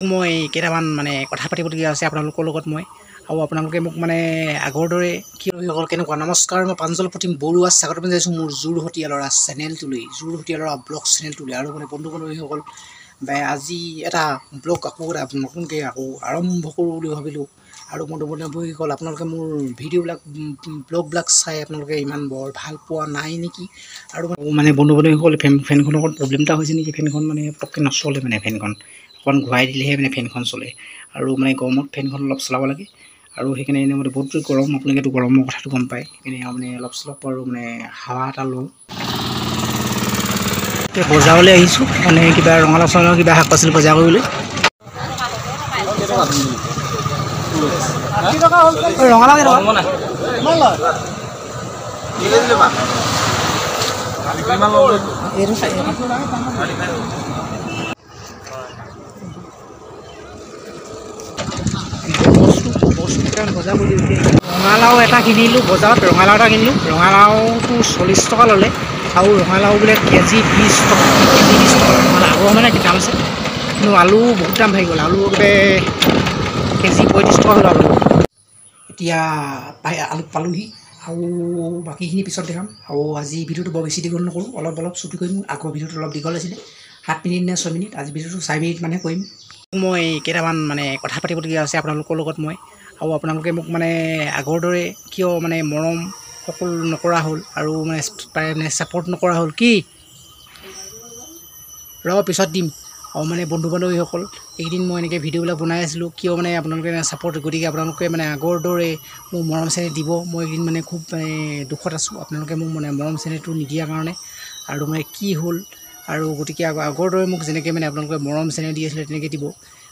মই কেইটামান মানে কথা পাতিবলগীয়া আছে আপোনালোকৰ লগত মই আৰু আপোনালোকে মোক মানে আগৰ দৰে কি সকল কেনেকুৱা নমস্কাৰ মই প্ৰাঞ্জল প্ৰতিম বৰুৱা স্বাগতম জনাইছোঁ মোৰ যোৰহতীয়ালৰা চেনেলটোলৈ যোৰহতীয়ালৰা ব্লগ চেনেলটোলৈ আৰু মানে বন্ধু বান্ধৱীসকল আজি এটা ব্লগ আকৌ নতুনকৈ আকৌ আৰম্ভ কৰোঁ বুলি ভাবিলোঁ আৰু বন্ধু বান্ধৱীসকল আপোনালোকে মোৰ ভিডিঅ'বিলাক ব্লগবিলাক চাই আপোনালোকে ইমান বৰ ভাল পোৱা নাই নেকি আৰু মানে বন্ধু বান্ধৱীসকল ফেনখনৰ অকণ প্ৰব্লেম এটা হৈছে নেকি ফেনখন মানে পটককৈ নচলে মানে ফেনখন অকণ ঘূৰাই দিলেহে মানে ফেনখন চলে আৰু মানে গৰমত ফেনখন অলপ চলাব লাগে আৰু সেইকাৰণে এনেই মানে বহুত গৰম আপোনালোকেতো গৰমৰ কথাটো গম পায় সেইকাৰণে মানে অলপ চলপ আৰু মানে হাৱা এটা লওঁ বজাৰলৈ আহিছোঁ মানে কিবা ৰঙালাও চঙালাও কিবা শাক পাচলি বজাৰ কৰিবলৈ ৰঙালাও ৰঙালাও এটা কিনিলোঁ বজাৰত ৰঙালাও এটা কিনিলোঁ ৰঙালাওটো 40 টকা ল'লে আৰু ৰঙালাও বোলে কেজি 20 টকা কেজি 20 টকা আগৰ মানে কি দাম আছে কিন্তু আলু বহুত দাম বাঢ়ি গ'ল আলু বোলে কেজি 35 টকা হ'ল আলু এতিয়া আলু পালোহি আৰু বাকীখিনি পিছত দেখাম আৰু আজি ভিডিঅ'টো বৰ বেছি দীঘল নকৰোঁ অলপ চুটি কৰিম আগৰ ভিডিঅ'টো অলপ দীঘল আছিলে 7 মিনিট নে 6 মিনিট আজি ভিডিঅ'টো 4 মিনিট মানে কৰিম মই কেইটামান মানে কথা পাতিবলগীয়া আছে আপোনালোকৰ লগত মই আৰু আপোনালোকে মোক মানে আগৰ দৰে কিয় মানে মৰম সকলো নকৰা হ'ল আৰু মানে ছাপোৰ্ট নকৰা হ'ল কি পিছত দিম আৰু মানে বন্ধু বান্ধৱীসকল এইকেইদিন মই এনেকৈ ভিডিঅ'বিলাক বনাই আছিলোঁ কিয় মানে আপোনালোকে ছাপোৰ্ট গতিকে আপোনালোকে মানে আগৰ দৰে মোক মৰম চেনেহ দিব মই এইকেইদিন মানে খুব দুখত আছোঁ আপোনালোকে মোক মানে মৰম চেনেহটো নিদিয়াৰ কাৰণে আৰু মানে কি হ'ল আৰু গতিকে আগৰ দৰে মোক যেনেকৈ মানে আপোনালোকে মৰম চেনেহ দি আছিলে তেনেকৈ দিব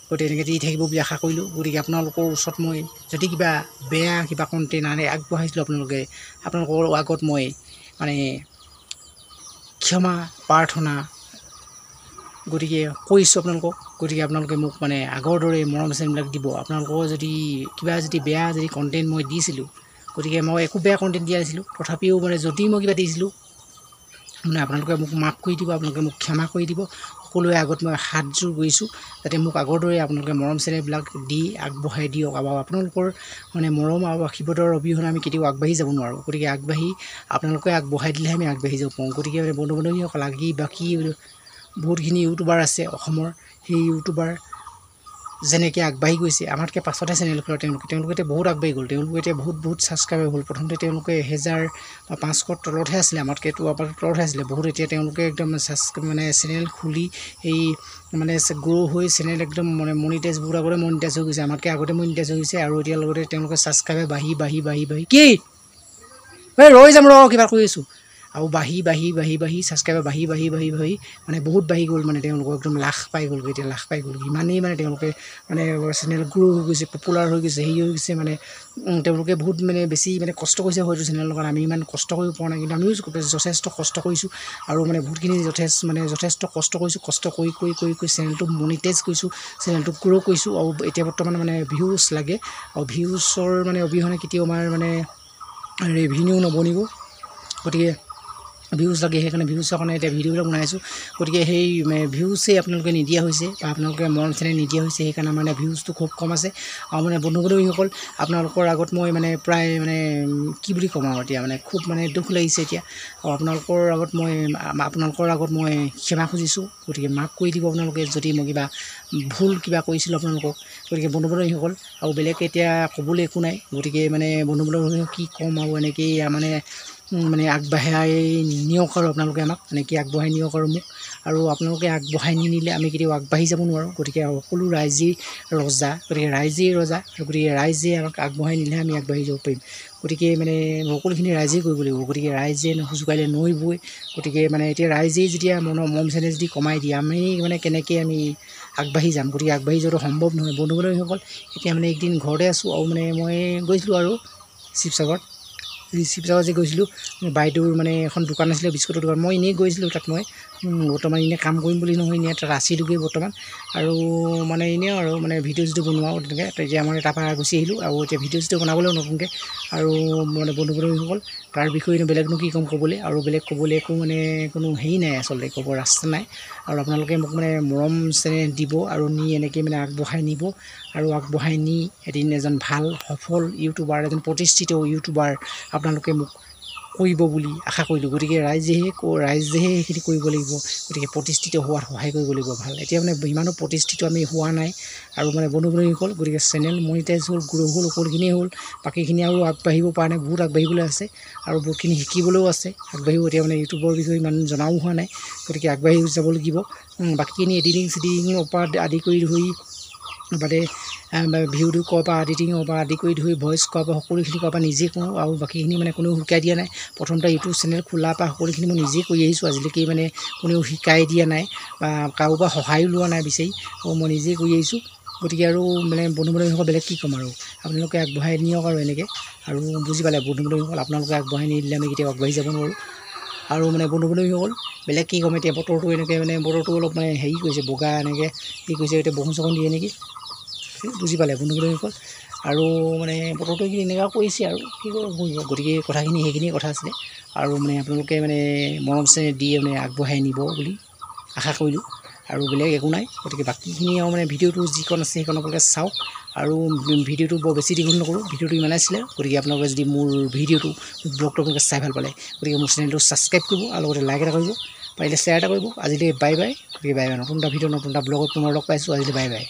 গতিকে এনেকৈ দি থাকিব বুলি আশা কৰিলোঁ গতিকে আপোনালোকৰ ওচৰত মই যদি কিবা বেয়া কিবা কণ্টেণ্ট আনে আগবঢ়াইছিলোঁ আপোনালোকৰ আগত মই মানে ক্ষমা প্ৰাৰ্থনা গতিকে কৈছোঁ আপোনালোকক গতিকে আপোনালোকে মোক মানে আগৰ দৰে মৰম চেনেহবিলাক দিব আপোনালোকৰ যদি কিবা যদি বেয়া যদি কণ্টেণ্ট মই দিছিলোঁ গতিকে মই একো বেয়া কণ্টেণ্ট দিয়া নাছিলোঁ তথাপিও মানে যদি মই কিবা দিছিলোঁ মানে আপোনালোকে মোক মাফ কৰি দিব আপোনালোকে মোক ক্ষমা কৰি দিব সকলোৰে আগত মই হাত জোৰ কৰিছোঁ যাতে মোক আগৰ দৰে আপোনালোকে মৰম চেনেহবিলাক দি আগবঢ়াই দিয়ক আৰু আপোনালোকৰ মানে মৰম আৰু আশীৰ্বাদৰ অবিহনে আমি কেতিয়াও আগবাঢ়ি যাব নোৱাৰোঁ গতিকে আপোনালোকে আগবঢ়াই দিলেহে আমি আগবাঢ়ি যাব পাৰোঁ গতিকে বন্ধু বান্ধৱীসকল বাকী বহুতখিনি ইউটিউবাৰ আছে অসমৰ সেই ইউটিউবাৰ যেনেকৈ আগবাঢ়ি গৈছে আমাতকৈ পাছতহে চেনেল খোলা তেওঁলোকে এতিয়া বহুত আগবাঢ়ি গ'ল তেওঁলোকে এতিয়া বহুত ছাবস্ক্ৰাইবাৰ হ'ল প্ৰথমতে তেওঁলোকে 1000 বা 500 তলতহে আছিলে আমাতকৈতো তলতহে আছিলে বহুত এতিয়া তেওঁলোকে একদম মানে চেনেল খুলি এই মানে গ্ৰ' হৈ চেনেল একদম মানে মনিটাইজ বহুত আগতে মনিটাইজ হৈ গৈছে আমাতকৈ আগতে মনিটাইজ হৈ গৈছে আৰু এতিয়া লগতে তেওঁলোকে ছাবস্ক্ৰাইবাৰ বাঢ়ি কি ৰৈ যাম কিবা কৰি আছোঁ আৰু বাঢ়ি ছাবস্ক্ৰাইবাৰ বাঢ়ি মানে বহুত বাঢ়ি গ'ল মানে তেওঁলোকৰ একদম লাখ পাই গ'ল ইমানেই মানে তেওঁলোকে মানে চেনেল গ্ৰ' হৈ গৈছে পপুলাৰ হৈ গৈছে হেৰি হৈ গৈছে মানে তেওঁলোকে বহুত মানে বেছি মানে কষ্ট কৰিছে হয়তো চেনেলৰ লগত আমি ইমান কষ্ট কৰিব পৰা নাই কিন্তু আমিও যথেষ্ট কষ্ট কৰিছোঁ আৰু মানে বহুতখিনি যথেষ্ট কষ্ট কৰিছোঁ কষ্ট কৰি চেনেলটো মনিটাইজ কৰিছোঁ চেনেলটো গ্ৰ' কৰিছোঁ আৰু এতিয়া বৰ্তমান মানে ভিউজ লাগে আৰু ভিউজৰ মানে অবিহনে কেতিয়াও আমাৰ মানে ৰেভিনিউ নবনিব গতিকে ভিউজ লাগে সেইকাৰণে ভিউজৰ কাৰণে এতিয়া ভিডিঅ'বিলাক বনাইছোঁ গতিকে সেই ভিউজেই আপোনালোকে নিদিয়া হৈছে বা আপোনালোকে মৰম চেনেহ নিদিয়া হৈছে সেইকাৰণে মানে ভিউজটো খুব কম আছে আৰু মানে বন্ধু বান্ধৱীসকল আপোনালোকৰ আগত মই মানে প্ৰায় মানে কি বুলি ক'ম আৰু এতিয়া মানে খুব মানে দুখ লাগিছে এতিয়া আৰু আপোনালোকৰ আগত মই ক্ষমা খুজিছোঁ গতিকে মাফ কৰি দিব আপোনালোকে যদি মই কিবা ভুল কিবা কৰিছিলোঁ আপোনালোকক গতিকে বন্ধু বান্ধৱীসকল আৰু বেলেগ এতিয়া ক'বলৈ একো নাই গতিকে মানে বন্ধু বান্ধৱীসকল কি ক'ম আৰু এনেকৈয়ে মানে আগবঢ়াই নিয়ক আৰু আপোনালোকে আমাক এনেকৈ আগবঢ়াই নিয়ক আৰু মোক আৰু আপোনালোকে আগবঢ়াই নিনিলে আমি কেতিয়াও আগবাঢ়ি যাব নোৱাৰোঁ গতিকে সকলো ৰাইজেই ৰজা গতিকে ৰাইজে আমাক আগবঢ়াই নিলেহে আমি আগবাঢ়ি যাব পাৰিম গতিকে মানে সকলোখিনি ৰাইজেই কৰিব লাগিব গতিকে ৰাইজে নোখোজোকাৰিলে নৈ বৈ গতিকে মানে এতিয়া ৰাইজেই যেতিয়া মৰম চেনেহ যদি কমাই দিয়ে আমি মানে কেনেকৈ আমি আগবাঢ়ি যাম গতিকে আগবাঢ়ি যোৱাটো সম্ভৱ নহয় বন্ধু বান্ধৱীসকল এতিয়া মানে একদিন ঘৰতে আছোঁ আৰু মানে মই গৈছিলোঁ আৰু শিৱসাগৰ যে গৈছিলোঁ বাইদেউৰ মানে এখন দোকান আছিলে বিস্কুটৰ দোকান মই এনেই গৈছিলোঁ তাত মই বৰ্তমান এনেই কাম কৰিম বুলি নহয়, এনেই তাত আছিলোগৈ বৰ্তমান। আৰু মানে এনেই আৰু মানে ভিডিঅ' চিডিঅ' বনোৱাও তেনেকৈ তেতিয়া মানে তাৰপৰা গুচি আহিলোঁ। আৰু এতিয়া ভিডিঅ' চিডিঅ' বনাবলৈও নতুনকৈ আৰু মানে বন্ধু বান্ধৱীসকল তাৰ বিষয়ে বেলেগনো কি ক'ম ক'বলৈ, আৰু বেলেগ ক'বলৈ একো মানে কোনো হেৰি নাই, আচলতে ক'ব ৰাস্তা নাই। আৰু আপোনালোকে মোক মানে মৰম চেনেহ দিব আৰু নি এনেকৈ মানে আগবঢ়াই নিব, আৰু আগবঢ়াই নি এদিন এজন ভাল সফল ইউটিউবাৰ, এজন প্ৰতিষ্ঠিত ইউটিউবাৰ আপোনালোকে মোক কৰিব বুলি আশা কৰিলোঁ। গতিকে ৰাইজেহে সেইখিনি কৰিব লাগিব। গতিকে প্ৰতিষ্ঠিত হোৱাত সহায় কৰিব লাগিব ভাল। এতিয়া মানে ইমানো প্ৰতিষ্ঠিত আমি হোৱা নাই, আৰু মানে বন্ধু বান্ধৱীসকল গতিকে চেনেল মনিটাইজ হ'ল, গ্ৰ' হ'ল, সকলোখিনিয়ে হ'ল। বাকীখিনি আৰু আগবাঢ়িব পৰা নাই, বহুত আগবাঢ়িবলৈ আছে আৰু বহুতখিনি শিকিবলৈও আছে, আগবাঢ়িব। এতিয়া মানে ইউটিউবৰ বিষয়ে ইমান জনাও হোৱা নাই, গতিকে আগবাঢ়ি যাব লাগিব। বাকীখিনি এডিটিং চেডিটিঙৰ পৰা আদি কৰি ধৰি বাদে ভিডিঅ'টো কৰাৰ পৰা এডিটিঙৰ পৰা আদি কৰি ধৰি ভইচ কৰাৰ পৰা সকলোখিনি কৰাৰ পৰা নিজে কৰোঁ, আৰু বাকীখিনি মানে কোনেও শিকাই দিয়া নাই। প্ৰথমতে ইউটিউব চেনেল খোলাৰ পৰা সকলোখিনি মই নিজেই কৰি আহিছোঁ, আজিলৈকে মানে কোনেও শিকাই দিয়া নাই বা কাৰোবাৰ সহায়ো লোৱা নাই বিচাৰি, মই নিজেই কৰি আহিছোঁ। গতিকে আৰু মানে বন্ধু বান্ধৱীসকল বেলেগ কি ক'ম আৰু, আপোনালোকে আগবঢ়াই নিয়ক আৰু এনেকৈ। আৰু বুজি পালে বন্ধু বান্ধৱীসকল, আপোনালোকে আগবঢ়াই নিদিলে আমি কেতিয়াও আগবাঢ়ি যাব নোৱাৰোঁ। আৰু মানে বন্ধু বান্ধৱীসকল বেলেগ কি ক'ম, এতিয়া বতৰটো এনেকৈ মানে বতৰটো অলপ মানে হেৰি কৰিছে, বগা এনেকৈ কি কৰিছে, এতিয়া বৰষুণ চৰষুণ দিয়ে নেকি, বুজি পালে বন্ধু বান্ধৱীসকল। আৰু মানে বতৰটো এনেকুৱা কৰিছে আৰু কি কৰিব। গতিকে কথাখিনি সেইখিনিয়ে কথা আছিলে, আৰু মানে আপোনালোকে মানে মৰম চেনেহ দি মানে আগবঢ়াই নিব বুলি আশা কৰিলোঁ, আৰু বেলেগ একো নাই। গতিকে বাকীখিনি আৰু মানে ভিডিঅ'টো যিকণ আছে সেইকণ আপোনালোকে চাওক, আৰু ভিডিঅ'টো বৰ বেছি দীঘল নকৰোঁ, ভিডিঅ'টো ইমানেই আছিলে। গতিকে আপোনালোকে যদি মোৰ ভিডিঅ'টো ব্লগটো আপোনালোকে চাই ভাল পালে, গতিকে মোৰ চেনেলটো ছাবস্ক্ৰাইব কৰিব, আৰু লগতে লাইক এটা কৰিব, পাৰিলে শ্বেয়াৰ এটা কৰিব। আজিলৈ বাই বাই। গতিকে বাই বাই, নতুন এটা ভিডিঅ' নতুন এটা ব্লগত পুনৰ লগ পাইছোঁ। আজিলৈ বাই বাই।